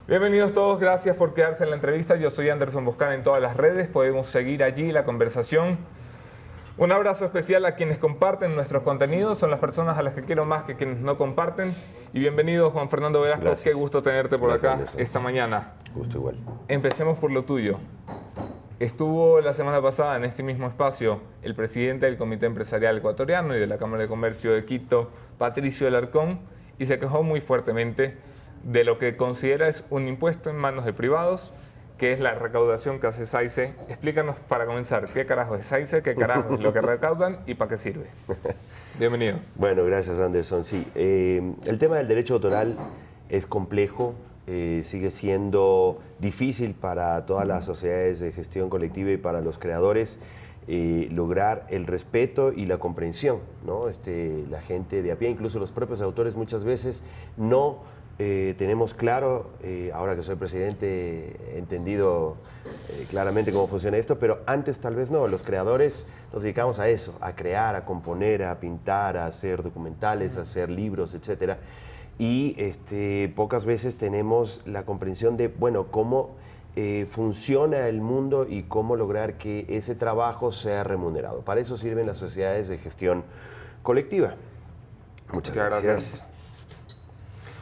Bienvenidos todos, gracias por quedarse en la entrevista. Yo soy Anderson Boscan en todas las redes, podemos seguir allí la conversación. Un abrazo especial a quienes comparten nuestros contenidos, son las personas a las que quiero más que quienes no comparten. Y bienvenido Juan Fernando Velasco, Gracias. qué gusto tenerte por Gracias, acá Anderson. esta mañana. Gusto igual. Empecemos por lo tuyo. Estuvo la semana pasada en este mismo espacio el presidente del Comité Empresarial Ecuatoriano y de la Cámara de Comercio de Quito, Patricio Alarcón, y se quejó muy fuertemente de lo que considera es un impuesto en manos de privados, que es la recaudación que hace SAICE. Explícanos para comenzar, ¿qué carajo es SAICE? ¿Qué carajo es lo que recaudan y para qué sirve? Bienvenido. Bueno, gracias Anderson. Sí, el tema del derecho autoral es complejo, sigue siendo difícil para todas las sociedades de gestión colectiva y para los creadores lograr el respeto y la comprensión, ¿no? La gente de a pie, incluso los propios autores muchas veces no tenemos claro, ahora que soy presidente, he entendido claramente cómo funciona esto, pero antes tal vez no. Los creadores nos dedicamos a eso, a crear, a componer, a pintar, a hacer documentales, a hacer libros, etcétera. Y pocas veces tenemos la comprensión de, bueno, cómo funciona el mundo y cómo lograr que ese trabajo sea remunerado. Para eso sirven las sociedades de gestión colectiva. Muchas gracias.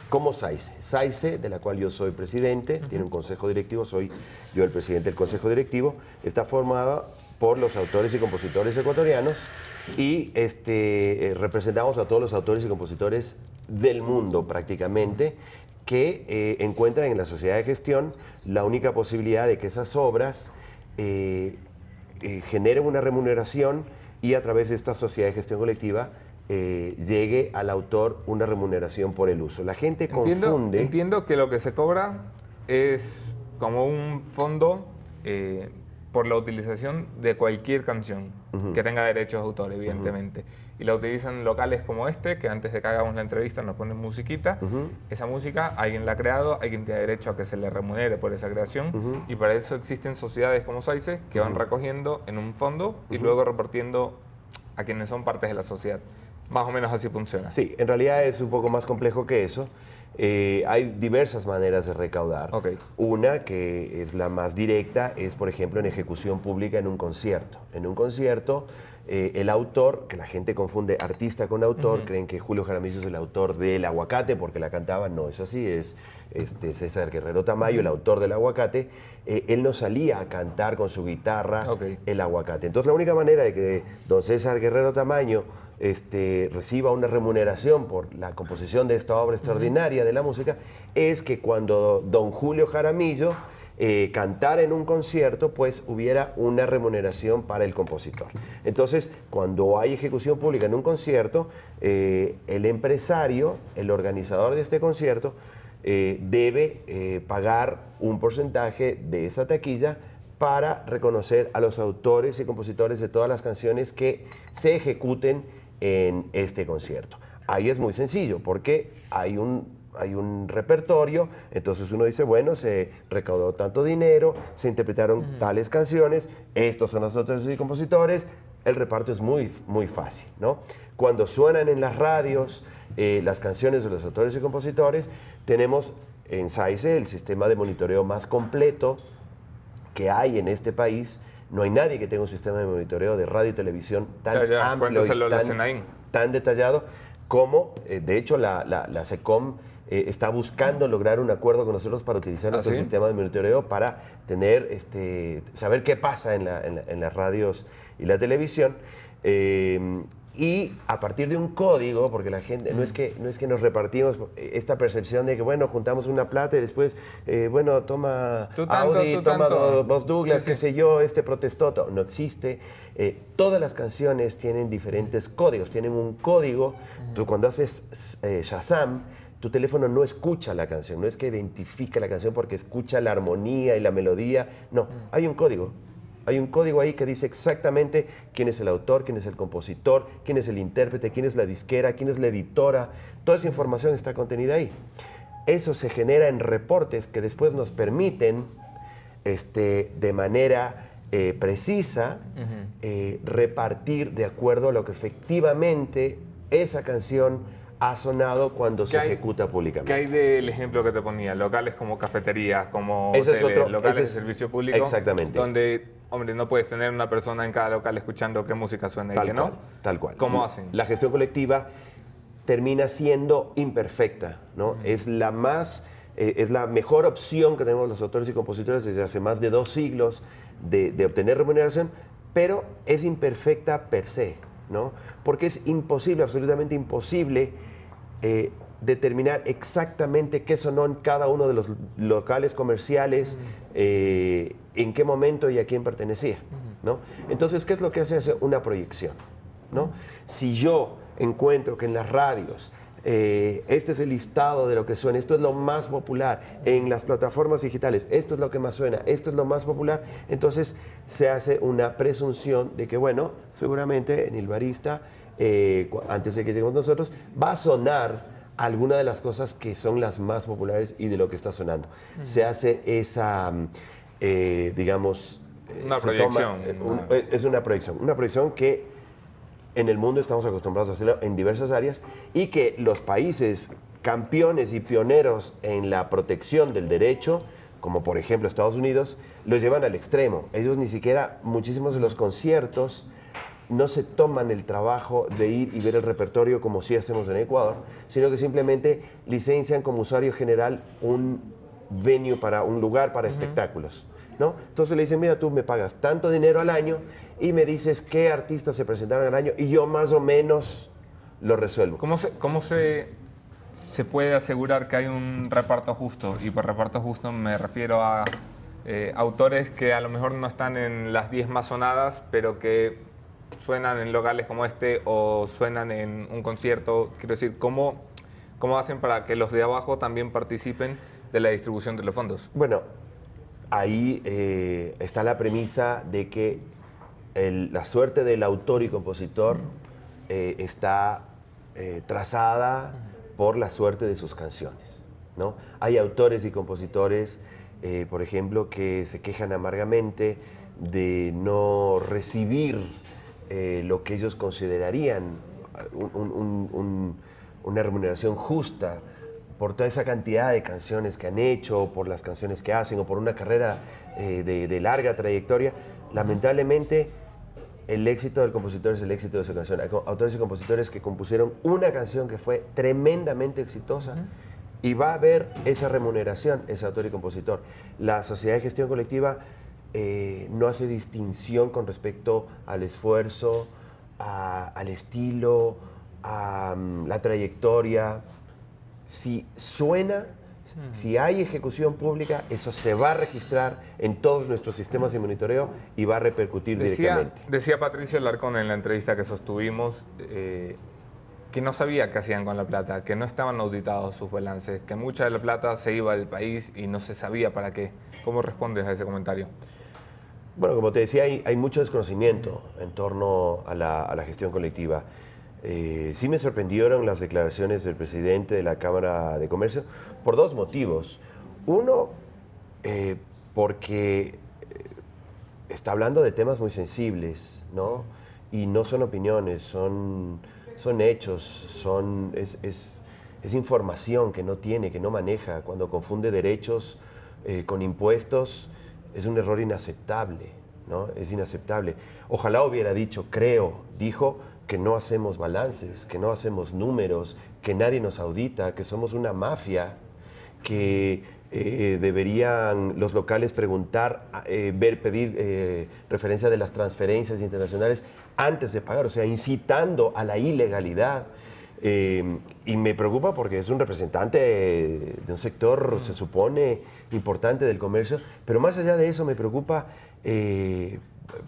Como SAICE. SAICE, de la cual yo soy presidente, tiene un consejo directivo, soy yo el presidente del consejo directivo, está formada por los autores y compositores ecuatorianos y representamos a todos los autores y compositores del mundo prácticamente que encuentran en la sociedad de gestión la única posibilidad de que esas obras generen una remuneración y a través de esta sociedad de gestión colectiva llegue al autor una remuneración por el uso. La gente confunde... Entiendo que lo que se cobra es como un fondo por la utilización de cualquier canción que tenga derechos de autor, evidentemente. Y la utilizan locales como este, que antes de que hagamos la entrevista nos ponen musiquita. Esa música alguien la ha creado, alguien tiene derecho a que se le remunere por esa creación. Y para eso existen sociedades como SAICE que van recogiendo en un fondo y luego repartiendo a quienes son partes de la sociedad. Más o menos así funciona. Sí, en realidad es un poco más complejo que eso. Hay diversas maneras de recaudar. Okay. Una, que es la más directa, es por ejemplo en ejecución pública en un concierto. En un concierto, el autor, que la gente confunde artista con autor, creen que Julio Jaramillo es el autor del Aguacate porque la cantaba. No es así, es César Guerrero Tamayo, el autor del Aguacate. Él no salía a cantar con su guitarra el Aguacate. Entonces la única manera de que don César Guerrero Tamayo reciba una remuneración por la composición de esta obra extraordinaria de la música es que cuando don Julio Jaramillo cantara en un concierto, pues hubiera una remuneración para el compositor. Entonces, cuando hay ejecución pública en un concierto, el empresario, el organizador de este concierto, debe pagar un porcentaje de esa taquilla para reconocer a los autores y compositores de todas las canciones que se ejecuten en este concierto. Ahí es muy sencillo, porque hay un repertorio, entonces uno dice, bueno, se recaudó tanto dinero, se interpretaron tales canciones, estos son los autores y compositores, el reparto es muy, muy fácil, ¿no? Cuando suenan en las radios las canciones de los autores y compositores, tenemos en SAICE el sistema de monitoreo más completo que hay en este país. No hay nadie que tenga un sistema de monitoreo de radio y televisión tan amplio y tan detallado como, de hecho, la SECOM está buscando lograr un acuerdo con nosotros para utilizar nuestro sistema de monitoreo para tener, saber qué pasa en las radios y la televisión. Y a partir de un código, porque la gente, no es que nos repartimos esta percepción de que, bueno, juntamos una plata y después, bueno, toma Audi, toma Bose Douglas, qué sé yo, protestó. No existe. Todas las canciones tienen diferentes códigos, tienen un código. Tú cuando haces Shazam, tu teléfono no escucha la canción, no es que identifica la canción porque escucha la armonía y la melodía. No, hay un código. Hay un código ahí que dice exactamente quién es el autor, quién es el compositor, quién es el intérprete, quién es la disquera, quién es la editora. Toda esa información está contenida ahí. Eso se genera en reportes que después nos permiten, de manera precisa, repartir de acuerdo a lo que efectivamente esa canción ha sonado cuando se ¿Qué hay- ejecuta ¿Qué públicamente. hay del ejemplo que te ponía? Locales como cafeterías, como Ese es hoteles, otro- locales ese de es- servicio público. exactamente. Donde, hombre, no puedes tener una persona en cada local escuchando qué música suena y Tal qué cual, no. tal cual. ¿Cómo hacen? La gestión colectiva termina siendo imperfecta, ¿no? Es la mejor opción que tenemos los autores y compositores desde hace más de 2 siglos de obtener remuneración, pero es imperfecta per se, ¿no? Porque es imposible, absolutamente imposible, determinar exactamente qué sonó en cada uno de los locales comerciales, en qué momento y a quién pertenecía, ¿no? Entonces, ¿qué es lo que hace una proyección, ¿no? Si yo encuentro que en las radios este es el listado de lo que suena, esto es lo más popular, en las plataformas digitales, esto es lo que más suena, esto es lo más popular, entonces se hace una presunción de que, bueno, seguramente en el barista, antes de que lleguemos nosotros, va a sonar alguna de las cosas que son las más populares y de lo que está sonando. Se hace esa, digamos... Una se toma, proyección. es una proyección que en el mundo estamos acostumbrados a hacerlo en diversas áreas y que los países campeones y pioneros en la protección del derecho, como por ejemplo Estados Unidos, los llevan al extremo. Ellos ni siquiera, muchísimos de los conciertos, no se toman el trabajo de ir y ver el repertorio como sí hacemos en Ecuador, sino que simplemente licencian como usuario general un venue un lugar para espectáculos, ¿no? Entonces le dicen, mira, tú me pagas tanto dinero al año y me dices qué artistas se presentaron al año y yo más o menos lo resuelvo. ¿Cómo se puede asegurar que hay un reparto justo? Y por reparto justo me refiero a autores que a lo mejor no están en las 10 más sonadas, pero que suenan en locales como este o suenan en un concierto. Quiero decir, ¿cómo hacen para que los de abajo también participen de la distribución de los fondos? Bueno, ahí está la premisa de que la suerte del autor y compositor está trazada por la suerte de sus canciones, ¿no? Hay autores y compositores, por ejemplo, que se quejan amargamente de no recibir lo que ellos considerarían una remuneración justa por toda esa cantidad de canciones que han hecho, por las canciones que hacen o por una carrera de larga trayectoria. Lamentablemente, el éxito del compositor es el éxito de su canción. Hay autores y compositores que compusieron una canción que fue tremendamente exitosa y va a haber esa remuneración, ese autor y compositor. La sociedad de gestión colectiva no hace distinción con respecto al esfuerzo, al estilo, a la trayectoria. Si suena, si hay ejecución pública, eso se va a registrar en todos nuestros sistemas de monitoreo y va a repercutir directamente. Decía Patricio Alarcón en la entrevista que sostuvimos que no sabía qué hacían con la plata, que no estaban auditados sus balances, que mucha de la plata se iba del país y no se sabía para qué. ¿Cómo respondes a ese comentario? Bueno, como te decía, hay mucho desconocimiento en torno a la gestión colectiva. Sí me sorprendieron las declaraciones del presidente de la Cámara de Comercio por 2 motivos. Uno, porque está hablando de temas muy sensibles, ¿no? Y no son opiniones, son hechos, es información que no tiene, que no maneja. Cuando confunde derechos con impuestos, es un error inaceptable, ¿no? Es inaceptable. Ojalá hubiera dicho, dijo que no hacemos balances, que no hacemos números, que nadie nos audita, que somos una mafia, que deberían los locales preguntar, pedir referencia de las transferencias internacionales antes de pagar, o sea, incitando a la ilegalidad. Y me preocupa porque es un representante de un sector, se supone, importante del comercio, pero más allá de eso me preocupa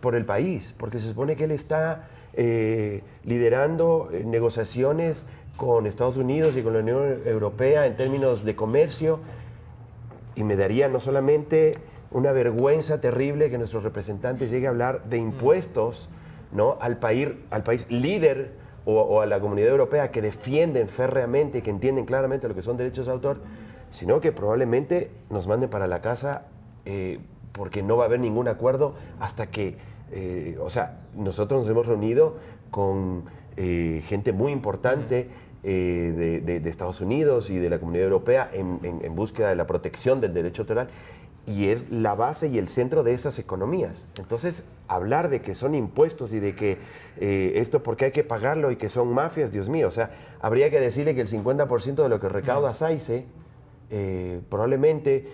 por el país, porque se supone que él está liderando negociaciones con Estados Unidos y con la Unión Europea en términos de comercio, y me daría no solamente una vergüenza terrible que nuestros representantes lleguen a hablar de impuestos, ¿no?, al país líder o a la Comunidad Europea que defienden férreamente y que entienden claramente lo que son derechos de autor, sino que probablemente nos manden para la casa porque no va a haber ningún acuerdo hasta que, nosotros nos hemos reunido con gente muy importante de Estados Unidos y de la Comunidad Europea en búsqueda de la protección del derecho autoral, y es la base y el centro de esas economías. Entonces, hablar de que son impuestos y de que esto porque hay que pagarlo y que son mafias, Dios mío, o sea, habría que decirle que el 50% de lo que recauda SAICE probablemente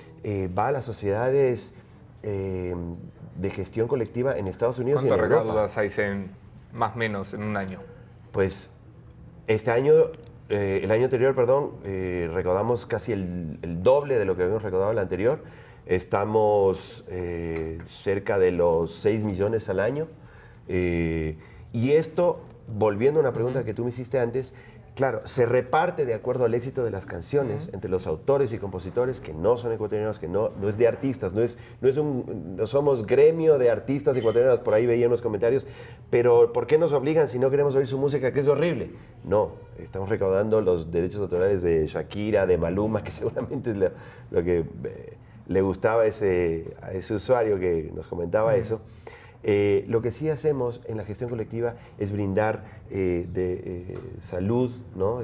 va a las sociedades de gestión colectiva en Estados Unidos y en ¿Cuánto Europa. recauda SAICE más o menos en un año? Pues este año, el año anterior, perdón, recaudamos casi el doble de lo que habíamos recaudado el anterior. Estamos cerca de los 6 millones al año. Y esto, volviendo a una pregunta que tú me hiciste antes, claro, se reparte de acuerdo al éxito de las canciones entre los autores y compositores que no son ecuatorianos, que no es de artistas, no somos gremio de artistas ecuatorianos, por ahí veía en los comentarios, pero ¿por qué nos obligan si no queremos oír su música, que es horrible? No, estamos recaudando los derechos autorales de Shakira, de Maluma, que seguramente es lo que le gustaba a ese usuario que nos comentaba eso. Lo que sí hacemos en la gestión colectiva es brindar salud, ¿no?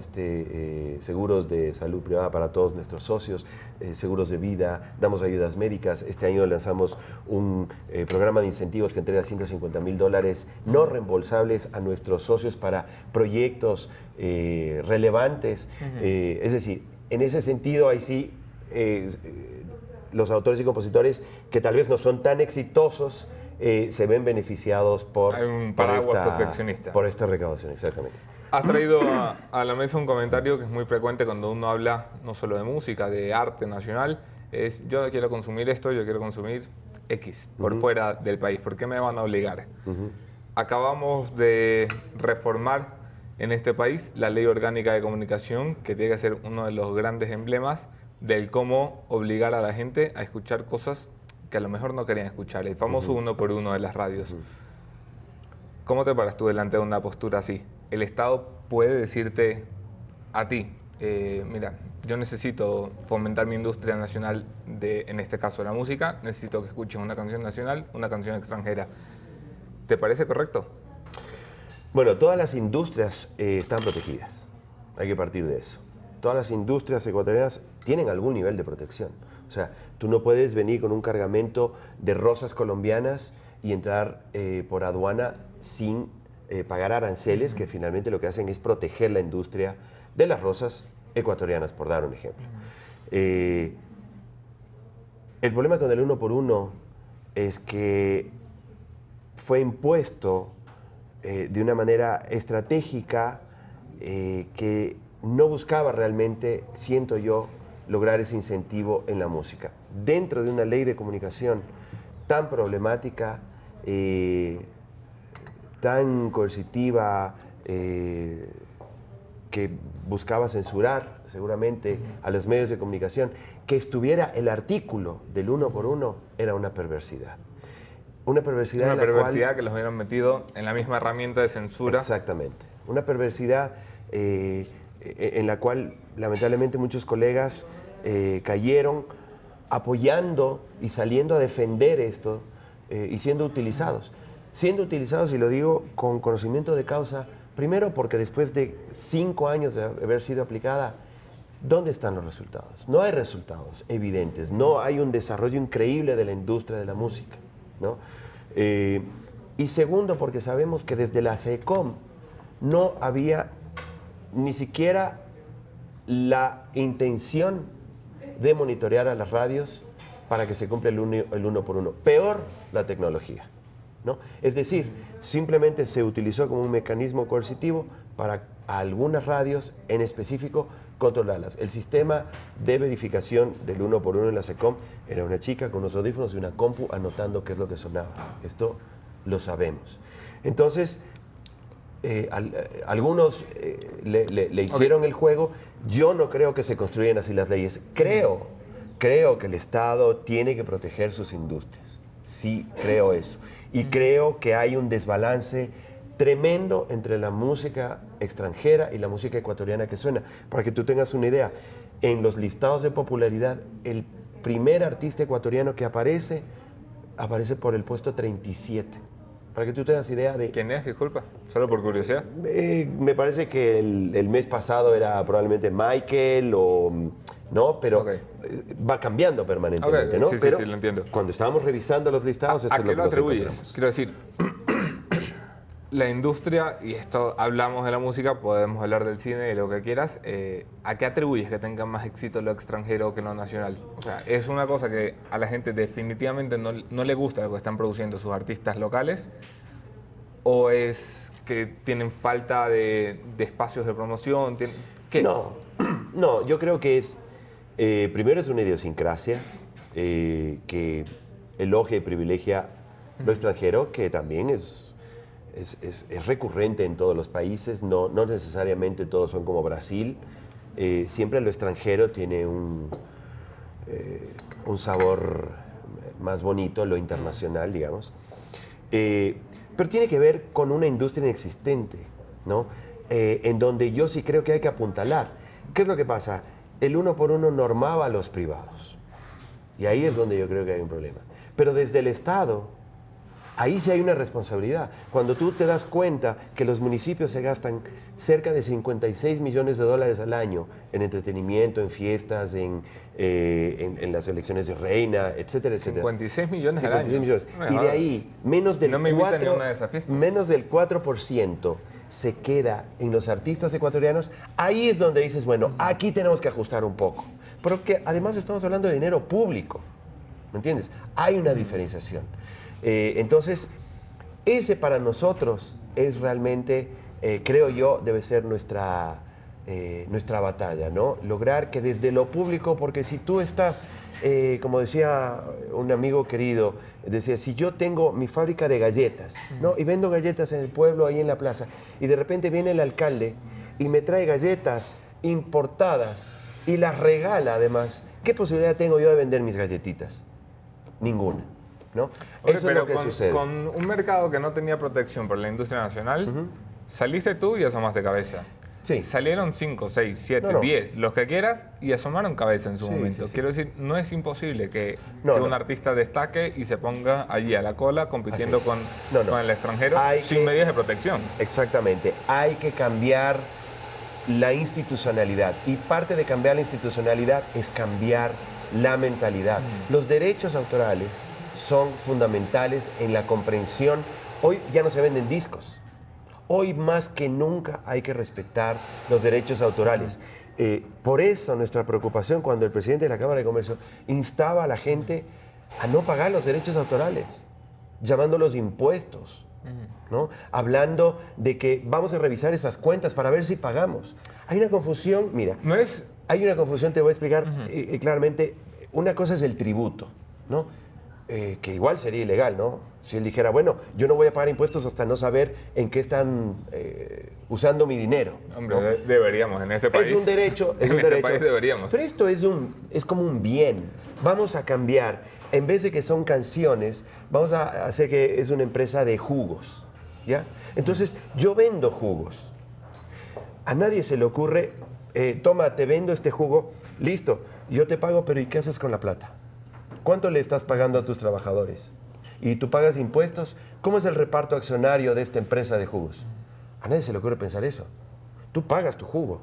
Seguros de salud privada para todos nuestros socios, seguros de vida, damos ayudas médicas. Este año lanzamos un programa de incentivos que entrega $150,000 no reembolsables a nuestros socios para proyectos relevantes. Es decir, en ese sentido, ahí sí, los autores y compositores que tal vez no son tan exitosos se ven beneficiados por esta recaudación, exactamente. Has traído a la mesa un comentario que es muy frecuente cuando uno habla no solo de música, de arte nacional, es yo no quiero consumir esto, yo quiero consumir X por fuera del país, ¿por qué me van a obligar? Acabamos de reformar en este país la Ley Orgánica de Comunicación, que tiene que ser uno de los grandes emblemas del cómo obligar a la gente a escuchar cosas que a lo mejor no querían escuchar, el famoso 1 por 1 de las radios. ¿Cómo te paras tú delante de una postura así? El Estado puede decirte a ti, mira, yo necesito fomentar mi industria nacional, en este caso la música, necesito que escuches una canción nacional, una canción extranjera. ¿Te parece correcto? Bueno, todas las industrias están protegidas, hay que partir de eso. Todas las industrias ecuatorianas tienen algún nivel de protección. O sea, tú no puedes venir con un cargamento de rosas colombianas y entrar por aduana sin pagar aranceles, que finalmente lo que hacen es proteger la industria de las rosas ecuatorianas, por dar un ejemplo. El problema con el 1 por 1 es que fue impuesto de una manera estratégica que no buscaba realmente, siento yo, lograr ese incentivo en la música. Dentro de una ley de comunicación tan problemática, tan coercitiva, que buscaba censurar seguramente a los medios de comunicación, que estuviera el artículo del 1 por 1 era una perversidad. Una perversidad, que los hubieran metido en la misma herramienta de censura. Exactamente. Una perversidad en la cual lamentablemente muchos colegas cayeron apoyando y saliendo a defender esto y siendo utilizados. Siendo utilizados, y lo digo con conocimiento de causa, primero porque después de 5 años de haber sido aplicada, ¿dónde están los resultados? No hay resultados evidentes, no hay un desarrollo increíble de la industria de la música, ¿no? Y segundo, porque sabemos que desde la SECOM no había ni siquiera la intención de monitorear a las radios para que se cumpla el 1 por 1. Peor, la tecnología, ¿no? Es decir, simplemente se utilizó como un mecanismo coercitivo para algunas radios en específico controlarlas. El sistema de verificación del 1 por 1 en la SECOM era una chica con unos audífonos y una compu anotando qué es lo que sonaba. Esto lo sabemos. Entonces, algunos le hicieron el juego. Yo no creo que se construyan así las leyes. Creo que el Estado tiene que proteger sus industrias. Sí, creo eso. Y creo que hay un desbalance tremendo entre la música extranjera y la música ecuatoriana que suena. Para que tú tengas una idea, en los listados de popularidad, el primer artista ecuatoriano que aparece por el puesto 37. Para que tú tengas idea de... ¿Quién es? Disculpa, solo por curiosidad. Me parece que el mes pasado era probablemente Michael o... ¿no? Pero va cambiando permanentemente, ¿no? Sí, pero sí, lo entiendo. Cuando estábamos revisando los listados, esto ¿A es qué lo lo que nos atribuyes? encontramos. Quiero decir, la industria, y esto hablamos de la música, podemos hablar del cine, de lo que quieras, ¿a qué atribuyes que tenga más éxito lo extranjero que lo nacional? O sea, es una cosa que a la gente definitivamente no le gusta lo que están produciendo sus artistas locales, o es que tienen falta de espacios de promoción, ¿qué? No, yo creo que es, primero es una idiosincrasia que elogia y privilegia lo extranjero, que también es recurrente en todos los países, no necesariamente todos son como Brasil. Siempre lo extranjero tiene un sabor más bonito, lo internacional, digamos. Pero tiene que ver con una industria inexistente, ¿no? En donde yo sí creo que hay que apuntalar. ¿Qué es lo que pasa? El uno por uno normaba a los privados. Y ahí es donde yo creo que hay un problema. Pero desde el Estado, ahí sí hay una responsabilidad. Cuando tú te das cuenta que los municipios se gastan cerca de 56 millones de dólares al año en entretenimiento, en fiestas, en las elecciones de reina, etcétera, etcétera. 56 millones al 56 año. millones. No me Y de ahí, menos del, no me invitan ni a una de esas fiestas. menos del 4% se queda en los artistas ecuatorianos. Ahí es donde dices, bueno, aquí tenemos que ajustar un poco. Porque además estamos hablando de dinero público. ¿Me entiendes? Hay una diferenciación. Entonces, ese para nosotros es realmente, creo yo, debe ser nuestra batalla, ¿no? Lograr que desde lo público, porque si tú estás, como decía un amigo querido, decía, si yo tengo mi fábrica de galletas, ¿no? Y vendo galletas en el pueblo, ahí en la plaza, y de repente viene el alcalde y me trae galletas importadas y las regala además, ¿qué posibilidad tengo yo de vender mis galletitas? Ninguna. ¿No? Oye, eso es lo que sucede. Con un mercado que no tenía protección por la industria nacional, saliste tú y asomaste cabeza. Sí. Salieron 5, 6, 7, 10, los que quieras, y asomaron cabeza en su momento. Sí. Quiero decir, no es imposible que un artista destaque y se ponga allí a la cola compitiendo con el extranjero sin medidas de protección. Exactamente. Hay que cambiar la institucionalidad. Y parte de cambiar la institucionalidad es cambiar la mentalidad. Los derechos autorales son fundamentales en la comprensión. Hoy ya no se venden discos. Hoy más que nunca hay que respetar los derechos autorales. Por eso nuestra preocupación cuando el presidente de la Cámara de Comercio instaba a la gente a no pagar los derechos autorales, llamándolos impuestos, ¿no? Hablando de que vamos a revisar esas cuentas para ver si pagamos. Hay una confusión, mira, hay una confusión, te voy a explicar claramente. Una cosa es el tributo, ¿no? Que igual sería ilegal, ¿no? Si él dijera, bueno, yo no voy a pagar impuestos hasta no saber en qué están usando mi dinero. Hombre, ¿no? Deberíamos en este país. Es un derecho, es un en derecho. este país deberíamos. Pero esto es como un bien. Vamos a cambiar. En vez de que son canciones, vamos a hacer que es una empresa de jugos, ¿ya? Entonces, yo vendo jugos. A nadie se le ocurre, toma, te vendo este jugo, listo, yo te pago, pero ¿y qué haces con la plata? ¿Cuánto le estás pagando a tus trabajadores? ¿Y tú pagas impuestos? ¿Cómo es el reparto accionario de esta empresa de jugos? A nadie se le ocurre pensar eso. Tú pagas tu jugo.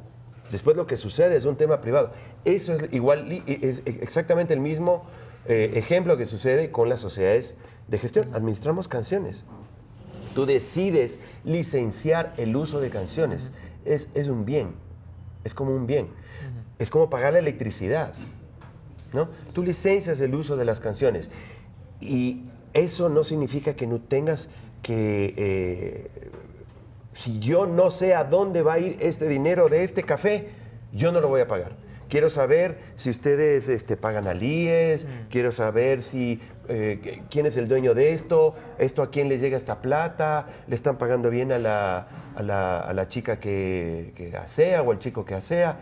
Después lo que sucede es un tema privado. Eso es igual, es exactamente el mismo ejemplo que sucede con las sociedades de gestión. Administramos canciones. Tú decides licenciar el uso de canciones. Es un bien. Es como un bien. Es como pagar la electricidad, ¿no? Tú licencias el uso de las canciones y eso no significa que no tengas que... si yo no sé a dónde va a ir este dinero de este café, yo no lo voy a pagar. Quiero saber si ustedes pagan al IES, quiero saber si quién es el dueño de esto a quién le llega esta plata, le están pagando bien a la chica que asea o al chico que asea.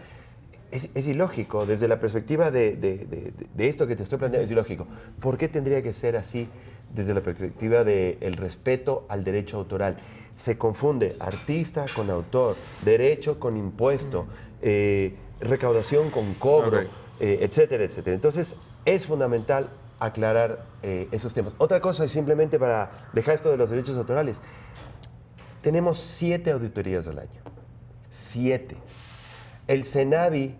Es ilógico, desde la perspectiva de esto que te estoy planteando, es ilógico. ¿Por qué tendría que ser así desde la perspectiva del respeto al derecho autoral? Se confunde artista con autor, derecho con impuesto, recaudación con cobro, etcétera, etcétera. Entonces, es fundamental aclarar esos temas. Otra cosa, y simplemente para dejar esto de los derechos autorales, tenemos 7 auditorías al año. 7. El SENADI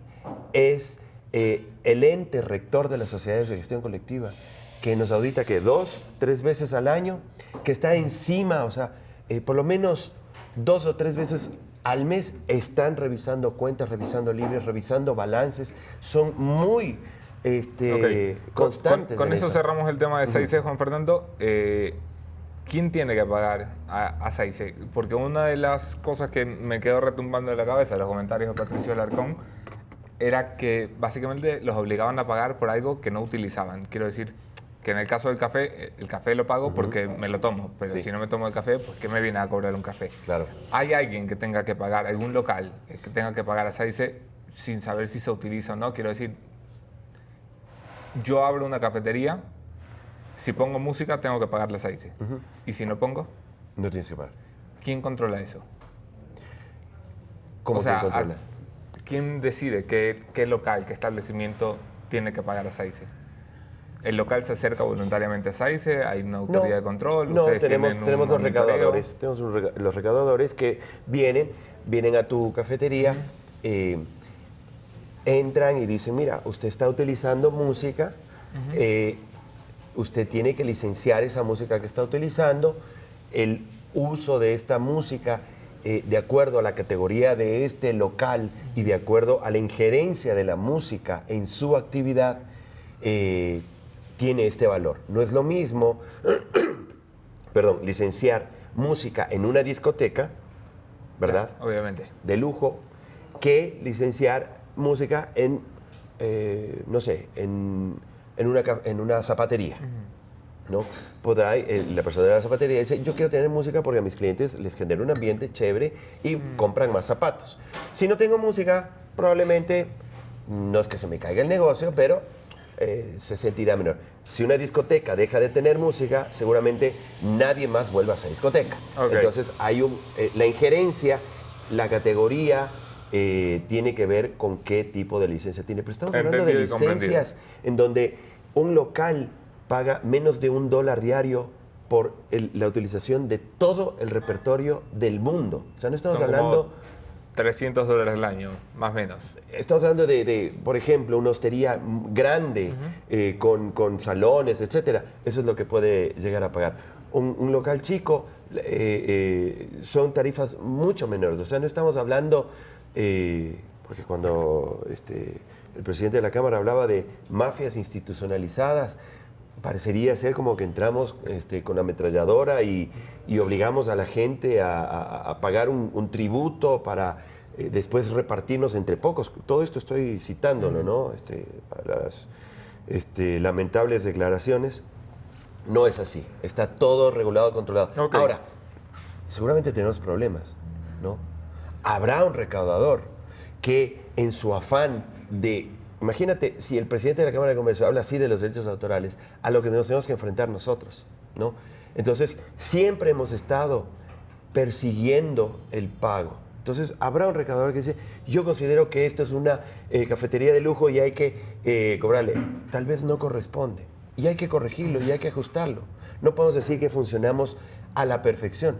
es el ente rector de las sociedades de gestión colectiva, que nos audita que 2, 3 veces al año, que está encima, o sea, por lo menos 2 o 3 veces al mes están revisando cuentas, revisando libros, revisando balances, son muy constantes. Con eso cerramos el tema de SAICE, Uh-huh. Juan Fernando. ¿Quién tiene que pagar a SAICE? Porque una de las cosas que me quedó retumbando en la cabeza de los comentarios de Patricio Alarcón era que básicamente los obligaban a pagar por algo que no utilizaban. Quiero decir que en el caso del café, el café lo pago porque me lo tomo, pero Sí. si no me tomo el café, pues ¿qué me viene a cobrar un café? Claro. ¿Hay alguien que tenga que pagar, algún local que tenga que pagar a SAICE sin saber si se utiliza o no? Quiero decir, yo abro una cafetería, si pongo música tengo que pagarle a SAICE. Y si no pongo, No tienes que pagar. ¿quién controla eso? ¿Cómo O sea, te controla? ¿quién decide qué local, qué establecimiento tiene que pagar a SAICE? ¿El local se acerca voluntariamente a SAICE? ¿Hay una autoridad de control? No, ¿Ustedes tenemos tienen un los monitoreo? recaudadores. Tenemos los recaudadores que vienen a tu cafetería, entran y dicen, mira, usted está utilizando música, usted tiene que licenciar esa música que está utilizando, el uso de esta música de acuerdo a la categoría de este local y de acuerdo a la injerencia de la música en su actividad, tiene este valor. No es lo mismo, licenciar música en una discoteca, ¿verdad? Obviamente. De lujo, que licenciar música en, no sé, en una zapatería. ¿No? Podrá, la persona de la zapatería dice, yo quiero tener música porque a mis clientes les genera un ambiente chévere y compran más zapatos. Si no tengo música, probablemente, no es que se me caiga el negocio, pero se sentirá menor. Si una discoteca deja de tener música, seguramente nadie más vuelva a esa discoteca. Okay. Entonces, hay la injerencia, la categoría, tiene que ver con qué tipo de licencia tiene. Pero estamos hablando de Entendido y licencias en donde un local paga menos de $1 diario por la utilización de todo el repertorio del mundo. O sea, no estamos Son como hablando... $300 al año, más o menos. Estamos hablando de, por ejemplo, una hostería grande con salones, etcétera. Eso es lo que puede llegar a pagar. Un local chico son tarifas mucho menores. O sea, no estamos hablando... porque cuando el presidente de la Cámara hablaba de mafias institucionalizadas, parecería ser como que entramos con ametralladora y obligamos a la gente a pagar un tributo para después repartirnos entre pocos. Todo esto estoy citándolo, ¿no? Las lamentables declaraciones. No es así. Está todo regulado, controlado. Okay. Ahora, seguramente tenemos problemas, ¿no? Habrá un recaudador que en su afán de... Imagínate, si el presidente de la Cámara de Comercio habla así de los derechos autorales, a lo que nos tenemos que enfrentar nosotros, ¿no? Entonces, siempre hemos estado persiguiendo el pago. Entonces, habrá un recaudador que dice, yo considero que esto es una cafetería de lujo y hay que cobrarle. Tal vez no corresponde. Y hay que corregirlo y hay que ajustarlo. No podemos decir que funcionamos a la perfección.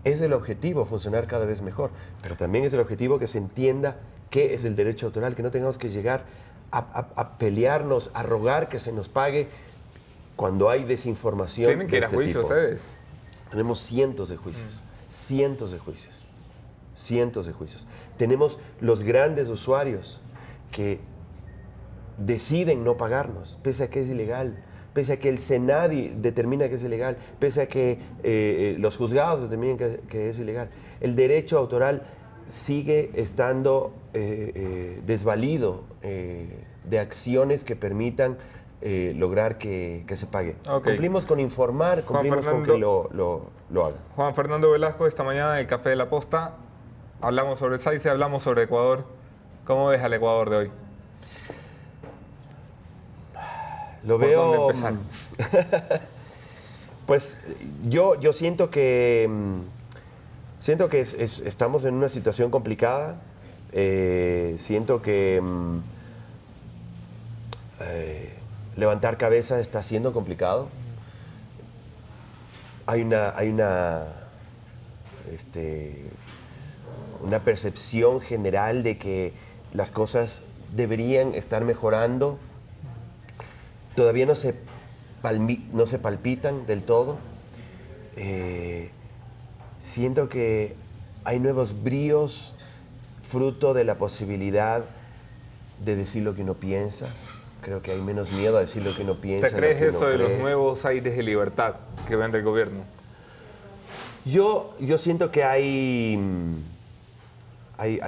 Es el objetivo funcionar cada vez mejor, pero también es el objetivo que se entienda qué es el derecho autoral, que no tengamos que llegar a pelearnos, a rogar que se nos pague cuando hay desinformación. ¿Tienen que ir a este juicio tipo. ustedes? Tenemos cientos de juicios, cientos de juicios, cientos de juicios. Tenemos los grandes usuarios que deciden no pagarnos, pese a que es ilegal, pese a que el SENADI determina que es ilegal, pese a que los juzgados determinen que es ilegal. El derecho autoral sigue estando desvalido de acciones que permitan lograr que se pague. Okay. Cumplimos con informar, cumplimos con que lo hagan. Juan Fernando Velasco, esta mañana en el Café de la Posta, hablamos sobre SAICE, hablamos sobre Ecuador. ¿Cómo ves al Ecuador de hoy? Lo ¿Por veo... dónde empezar? Pues yo siento que... Siento que estamos en una situación complicada. Siento que levantar cabeza está siendo complicado. Hay una percepción general de que las cosas deberían estar mejorando. Todavía no se palpitan del todo. Siento que hay nuevos bríos fruto de la posibilidad de decir lo que uno piensa. Creo que hay menos miedo a decir lo que uno piensa. ¿Te crees eso de los nuevos aires de libertad que ven del gobierno? Yo siento que hay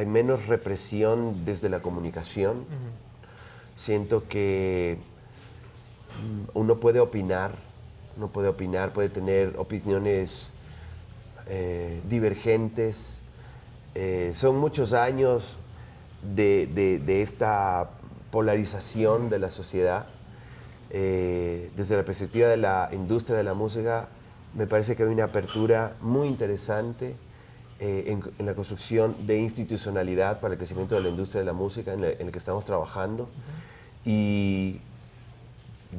menos represión desde la comunicación. Siento que uno puede opinar, puede tener opiniones divergentes. Son muchos años de esta polarización de la sociedad. Desde la perspectiva de la industria de la música, me parece que hay una apertura muy interesante en la construcción de institucionalidad para el crecimiento de la industria de la música en el que estamos trabajando. Y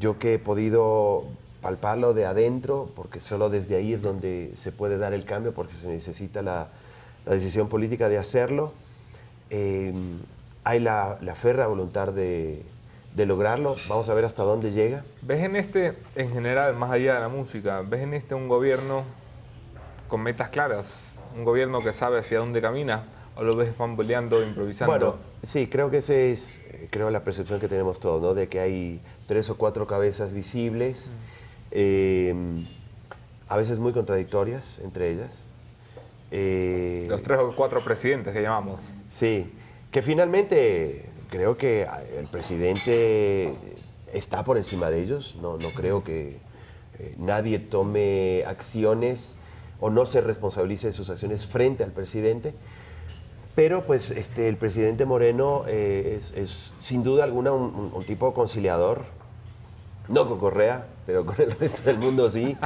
yo que he podido palparlo de adentro, porque solo desde ahí es donde se puede dar el cambio, porque se necesita la decisión política de hacerlo, hay la férrea voluntad de lograrlo. Vamos a ver hasta dónde llega. ¿Ves en en general, más allá de la música, ves en un gobierno con metas claras? ¿Un gobierno que sabe hacia dónde camina? ¿O lo ves bamboleando, improvisando? Bueno, sí, creo que esa es la percepción que tenemos todos, ¿no? De que hay 3 o 4 cabezas visibles, a veces muy contradictorias entre ellas. Los 3 o 4 presidentes que llamamos. Sí, que finalmente creo que el presidente está por encima de ellos. No creo que nadie tome acciones o no se responsabilice de sus acciones frente al presidente. Pero pues el presidente Moreno es sin duda alguna un tipo conciliador. No con Correa, pero con el resto del mundo sí.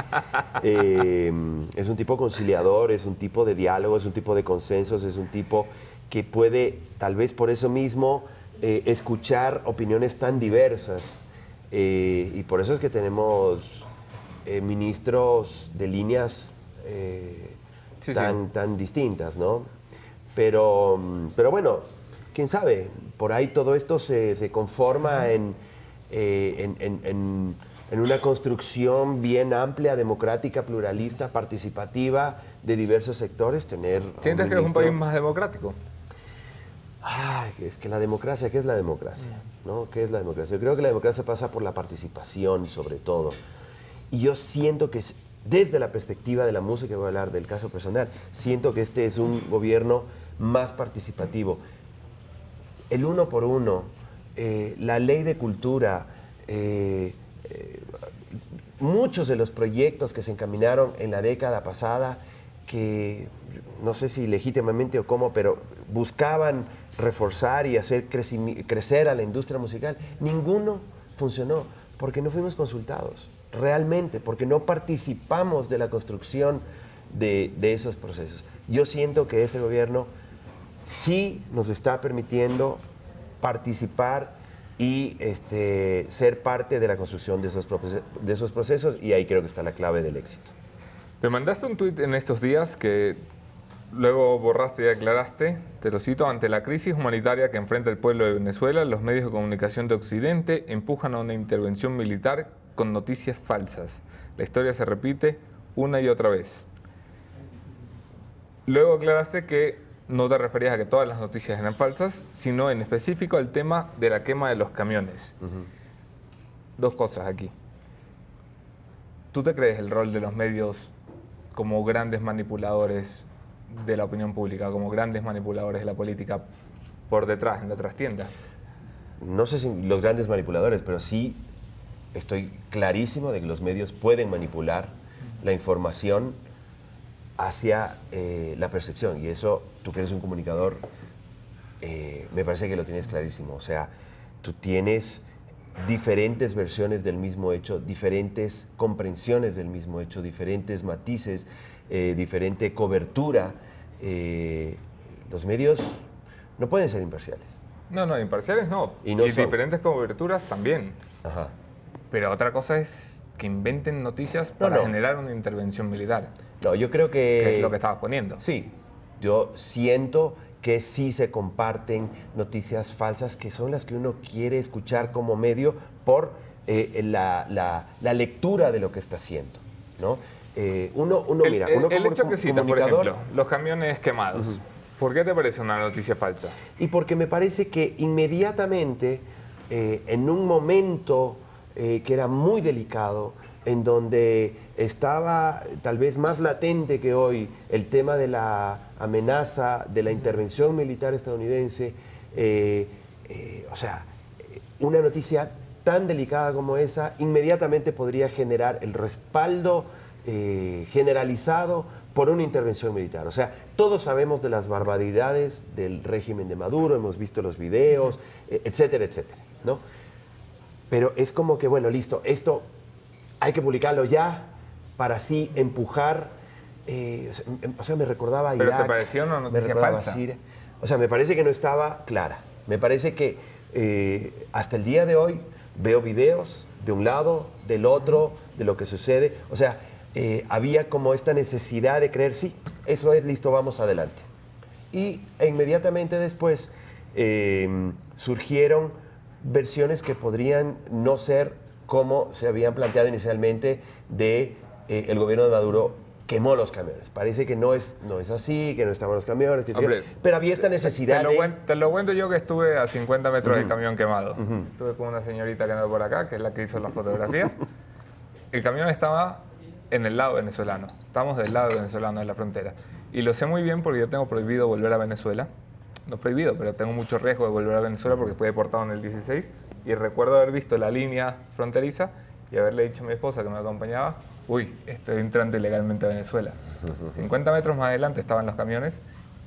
Es un tipo conciliador, es un tipo de diálogo, es un tipo de consensos, es un tipo que puede, tal vez por eso mismo, escuchar opiniones tan diversas. Y por eso es que tenemos ministros de líneas tan distintas, ¿no? Pero bueno, quién sabe, por ahí todo esto se conforma en una construcción bien amplia, democrática, pluralista, participativa de diversos sectores. ¿Sientes que es un país más democrático? Ay, es que la democracia, ¿qué es la democracia? ¿No? ¿Qué es la democracia? Yo creo que la democracia pasa por la participación, sobre todo. Y yo siento que, desde la perspectiva de la música, voy a hablar del caso personal, siento que este es un gobierno más participativo. El 1 por 1, la ley de cultura, muchos de los proyectos que se encaminaron en la década pasada, que no sé si legítimamente o cómo, pero buscaban reforzar y hacer crecer a la industria musical, ninguno funcionó porque no fuimos consultados, realmente, porque no participamos de la construcción de esos procesos. Yo siento que este gobierno sí nos está permitiendo participar y ser parte de la construcción de esos procesos, y ahí creo que está la clave del éxito. Me mandaste un tuit en estos días que luego borraste y aclaraste, te lo cito: ante la crisis humanitaria que enfrenta el pueblo de Venezuela, los medios de comunicación de Occidente empujan a una intervención militar con noticias falsas. La historia se repite una y otra vez. Luego aclaraste que no te referías a que todas las noticias eran falsas, sino en específico al tema de la quema de los camiones. Dos cosas aquí. ¿Tú te crees el rol de los medios como grandes manipuladores de la opinión pública, como grandes manipuladores de la política por detrás, en la trastienda? No sé si los grandes manipuladores, pero sí estoy clarísimo de que los medios pueden manipular la información hacia la percepción. Y eso, tú que eres un comunicador, me parece que lo tienes clarísimo. O sea, tú tienes diferentes versiones del mismo hecho, diferentes comprensiones del mismo hecho, diferentes matices, diferente cobertura. Los medios no pueden ser imparciales. No, imparciales no. Y no y son. Diferentes coberturas también. Ajá. Pero otra cosa es que inventen noticias para generar una intervención militar. No, yo creo que... Que es lo que estabas poniendo. Sí, yo siento que sí se comparten noticias falsas que son las que uno quiere escuchar como medio por la lectura de lo que está haciendo, ¿no? Mira, uno el como hecho que citas, por comunicador... ejemplo, los camiones quemados. ¿Por qué te parece una noticia falsa? Y porque me parece que inmediatamente, en un momento que era muy delicado, en donde estaba tal vez más latente que hoy el tema de la amenaza de la intervención militar estadounidense, o sea, una noticia tan delicada como esa inmediatamente podría generar el respaldo generalizado por una intervención militar. O sea, todos sabemos de las barbaridades del régimen de Maduro, hemos visto los videos, etcétera, etcétera, ¿no? Pero es como que, bueno, listo, esto hay que publicarlo ya para así empujar. O sea, me recordaba a Irak. ¿Pero te pareció una noticia falsa? Siria. O sea, me parece que no estaba clara. Me parece que hasta el día de hoy veo videos de un lado, del otro, de lo que sucede. O sea, había como esta necesidad de creer, sí, eso es, listo, vamos adelante. Y inmediatamente después surgieron versiones que podrían no ser como se habían planteado inicialmente de el gobierno de Maduro quemó los camiones. Parece que no es así, que no estaban los camiones, que Hombre, pero había esta necesidad te lo cuento yo que estuve a 50 metros del camión quemado. Estuve con una señorita que anda por acá, que es la que hizo las fotografías. El camión estaba en el lado venezolano. Estamos del lado venezolano de la frontera. Y lo sé muy bien porque yo tengo prohibido volver a Venezuela. No prohibido, pero tengo mucho riesgo de volver a Venezuela porque fui deportado en el 16. Y recuerdo haber visto la línea fronteriza y haberle dicho a mi esposa que me acompañaba, uy, estoy entrando ilegalmente a Venezuela. 50 metros más adelante estaban los camiones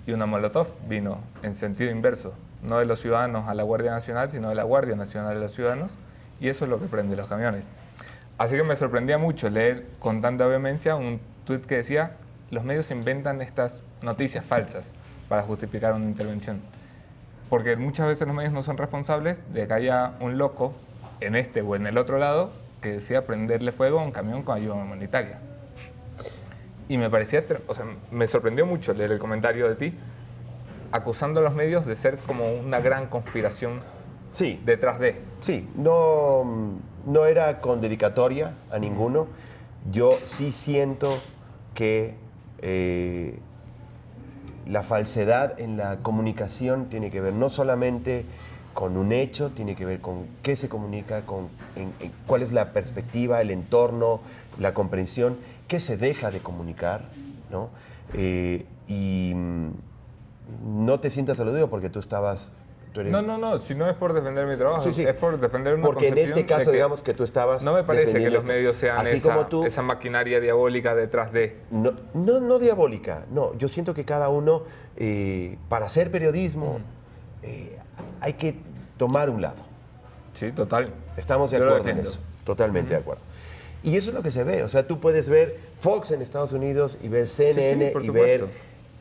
y una molotov vino en sentido inverso. No de los ciudadanos a la Guardia Nacional, sino de la Guardia Nacional a los ciudadanos. Y eso es lo que prende los camiones. Así que me sorprendía mucho leer con tanta vehemencia un tuit que decía, los medios inventan estas noticias falsas para justificar una intervención. Porque muchas veces los medios no son responsables de que haya un loco en este o en el otro lado que decida prenderle fuego a un camión con ayuda humanitaria. Y me parecía, o sea, me sorprendió mucho leer el comentario de ti acusando a los medios de ser como una gran conspiración detrás de. Sí, no era con dedicatoria a ninguno. Yo sí siento que la falsedad en la comunicación tiene que ver no solamente con un hecho, tiene que ver con qué se comunica, cuál es la perspectiva, el entorno, la comprensión, qué se deja de comunicar, ¿no? Y no te sientas aludido porque tú eres... No, si no es por defender mi trabajo, sí. Es por defender una porque en concepción este caso, de digamos que tú estabas... No me parece que los medios sean así como tú, esa maquinaria diabólica detrás de... No diabólica, no. Yo siento que cada uno, para hacer periodismo, hay que tomar un lado. Sí, total. Estamos de acuerdo en eso, totalmente de acuerdo. Y eso es lo que se ve, o sea, tú puedes ver Fox en Estados Unidos y ver CNN por y supuesto.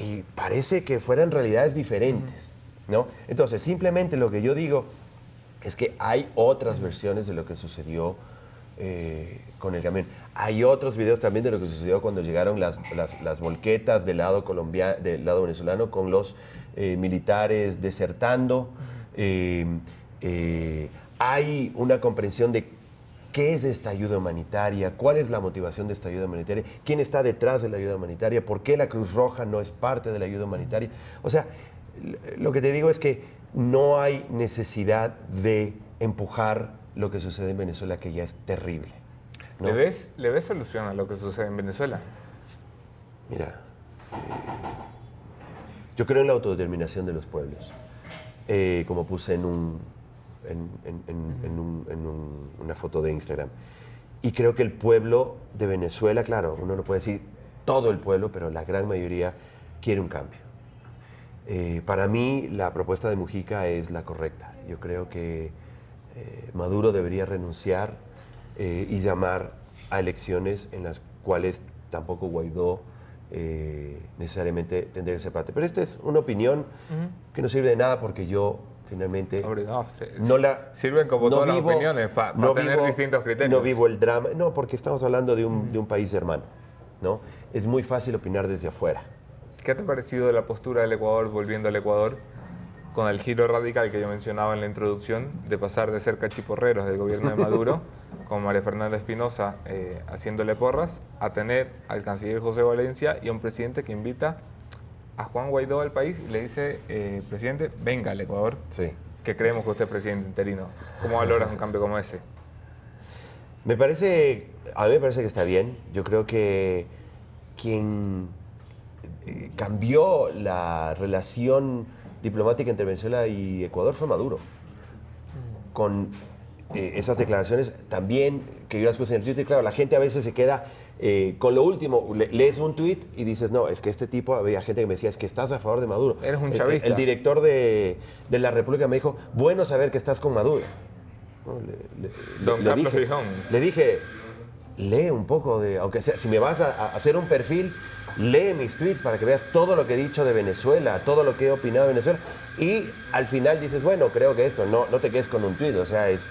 y parece que fueran realidades diferentes, ¿no? Entonces, simplemente lo que yo digo es que hay otras versiones de lo que sucedió con el camión. Hay otros videos también de lo que sucedió cuando llegaron las volquetas del lado venezolano con los militares desertando. Hay una comprensión de qué es esta ayuda humanitaria, cuál es la motivación de esta ayuda humanitaria, quién está detrás de la ayuda humanitaria, por qué la Cruz Roja no es parte de la ayuda humanitaria. O sea, lo que te digo es que no hay necesidad de empujar lo que sucede en Venezuela, que ya es terrible, ¿no? ¿Le ves solución a lo que sucede en Venezuela? Mira, yo creo en la autodeterminación de los pueblos, como puse en una foto de Instagram. Y creo que el pueblo de Venezuela, claro, uno no puede decir todo el pueblo, pero la gran mayoría quiere un cambio. Para mí, la propuesta de Mujica es la correcta. Yo creo que Maduro debería renunciar y llamar a elecciones en las cuales tampoco Guaidó necesariamente tendría que ser parte. Pero esta es una opinión que no sirve de nada porque yo Finalmente, Hombre, no, sirven como no todas las vivo- opiniones para no tener vivo- distintos criterios. No vivo el drama. No, porque estamos hablando de un país hermano, ¿no? Es muy fácil opinar desde afuera. ¿Qué te ha parecido de la postura del Ecuador, volviendo al Ecuador, con el giro radical que yo mencionaba en la introducción, de pasar de ser cachiporreros del gobierno de Maduro, con María Fernanda Espinosa haciéndole porras, a tener al canciller José Valencia y a un presidente que invita a Juan Guaidó al país y le dice, presidente, venga al Ecuador, Sí. que creemos que usted es presidente interino? ¿Cómo valoras un cambio como ese? A mí me parece que está bien. Yo creo que quien cambió la relación diplomática entre Venezuela y Ecuador fue Maduro. Con esas declaraciones también que yo las puse en el Twitter, claro, la gente a veces se queda con lo último. Lees un tweet y dices, no, es que este tipo, había gente que me decía, es que estás a favor de Maduro. Eres un chavista. El director de la República me dijo, bueno saber que estás con Maduro. ¿No? Don Carlos Gijón. Le dije, lee un poco de, aunque sea, si me vas a hacer un perfil, lee mis tweets para que veas todo lo que he dicho de Venezuela, todo lo que he opinado de Venezuela. Y al final dices, bueno, creo que esto, no te quedes con un tweet, o sea, es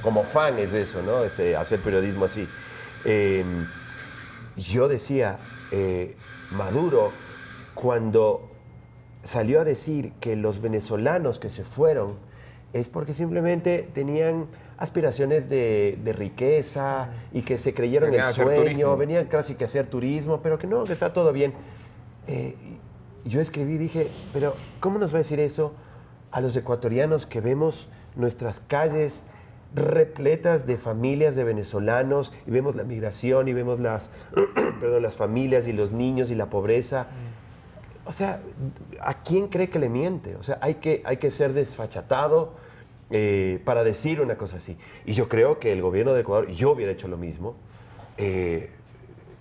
como fan es eso, ¿no? Hacer periodismo así. Yo decía, Maduro, cuando salió a decir que los venezolanos que se fueron es porque simplemente tenían aspiraciones de riqueza y que se creyeron Venían el a hacer sueño, turismo. venían casi que a hacer turismo, pero que no, que está todo bien. Yo escribí y dije, pero ¿cómo nos va a decir eso a los ecuatorianos que vemos nuestras calles repletas de familias de venezolanos y vemos la migración y vemos las familias y los niños y la pobreza? O sea, ¿a quién cree que le miente? O sea, hay que ser desfachatado para decir una cosa así. Y yo creo que el gobierno de Ecuador, yo hubiera hecho lo mismo,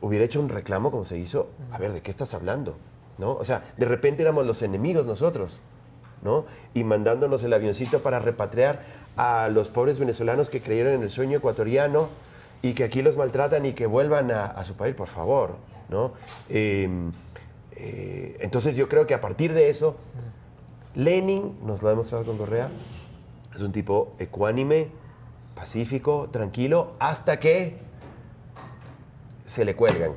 hubiera hecho un reclamo como se hizo. A ver, ¿de qué estás hablando? ¿No? O sea, de repente éramos los enemigos nosotros, ¿no? Y mandándonos el avioncito para repatriar a los pobres venezolanos que creyeron en el sueño ecuatoriano y que aquí los maltratan y que vuelvan a su país, por favor, ¿no? Entonces yo creo que a partir de eso, Lenin, nos lo ha demostrado con Correa, es un tipo ecuánime, pacífico, tranquilo, hasta que se le cuelgan,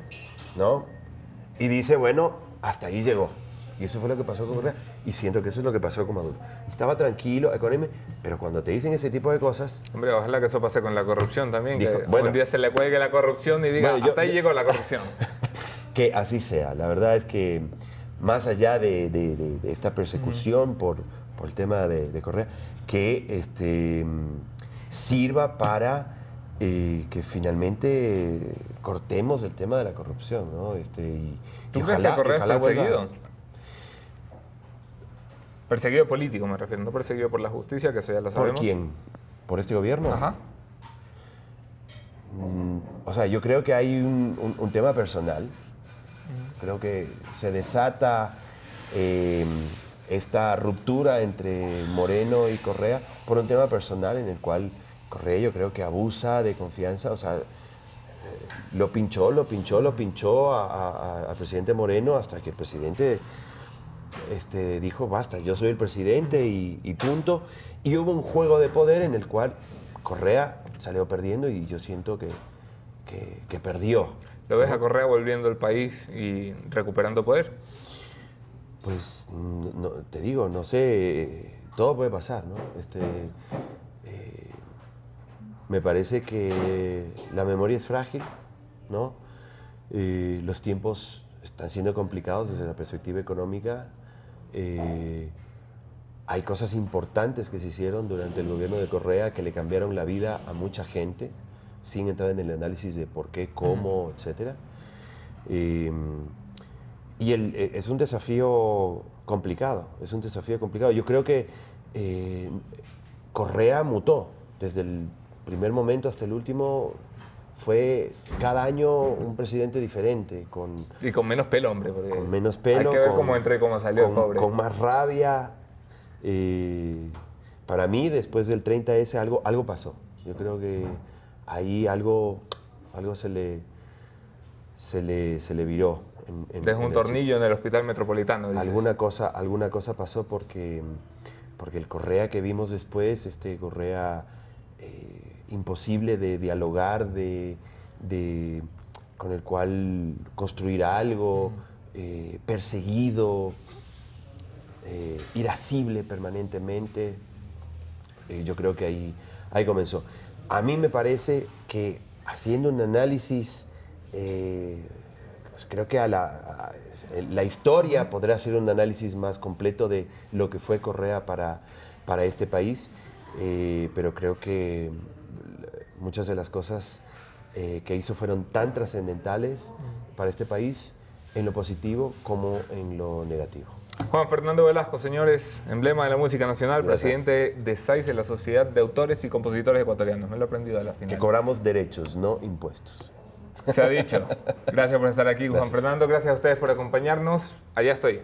¿no? Y dice, bueno, hasta ahí llegó. Y eso fue lo que pasó con Correa. Y siento que eso es lo que pasó con Maduro. Estaba tranquilo, ecuánime, pero cuando te dicen ese tipo de cosas... Hombre, ojalá que eso pase con la corrupción también, Dijo, que bueno, un día se le cuelgue la corrupción y diga, bueno, hasta ahí llegó la corrupción. Que así sea. La verdad es que más allá de esta persecución por el tema de Correa, que sirva para que finalmente cortemos el tema de la corrupción, ¿no? ¿Tú crees que Correa es perseguido? Perseguido político me refiero, no perseguido por la justicia, que eso ya lo sabemos. ¿Por quién? ¿Por este gobierno? Ajá. O sea, yo creo que hay un tema personal. Creo que se desata esta ruptura entre Moreno y Correa por un tema personal en el cual Correa yo creo que abusa de confianza, o sea, lo pinchó al presidente Moreno hasta que el presidente dijo, basta, yo soy el presidente y punto. Y hubo un juego de poder en el cual Correa salió perdiendo y yo siento que perdió. ¿Lo ves a Correa volviendo al país y recuperando poder? Pues no, te digo, no sé, todo puede pasar, ¿no? Me parece que la memoria es frágil, ¿no? Los tiempos están siendo complicados desde la perspectiva económica. Hay cosas importantes que se hicieron durante el gobierno de Correa que le cambiaron la vida a mucha gente, sin entrar en el análisis de por qué, cómo, etcétera. Y es un desafío complicado, Yo creo que Correa mutó desde el primer momento hasta el último. Fue cada año un presidente diferente, Y con menos pelo, hombre. Con menos pelo. Hay que ver cómo entró y cómo salió el pobre. Con más rabia. Para mí, después del 30S, algo pasó. Yo creo que ahí algo se le viró. Dejó un tornillo en el hospital metropolitano. Alguna cosa pasó porque porque el Correa que vimos después, Correa imposible de dialogar, con el cual construir algo, perseguido, irascible permanentemente, yo creo que ahí comenzó. A mí me parece que haciendo un análisis, pues creo que la historia podrá hacer un análisis más completo de lo que fue Correa para este país, pero creo que muchas de las cosas que hizo fueron tan trascendentales para este país, en lo positivo como en lo negativo. Juan Fernando Velasco, señores, emblema de la música nacional, Gracias. presidente de SAIS, de la Sociedad de Autores y Compositores Ecuatorianos. Me lo he aprendido a la final. Que cobramos derechos, no impuestos. Se ha dicho. Gracias por estar aquí, Juan Gracias. Fernando. Gracias a ustedes por acompañarnos. Allá estoy.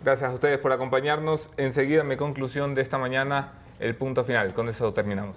Gracias a ustedes por acompañarnos. Enseguida, mi conclusión de esta mañana, el punto final. Con eso terminamos.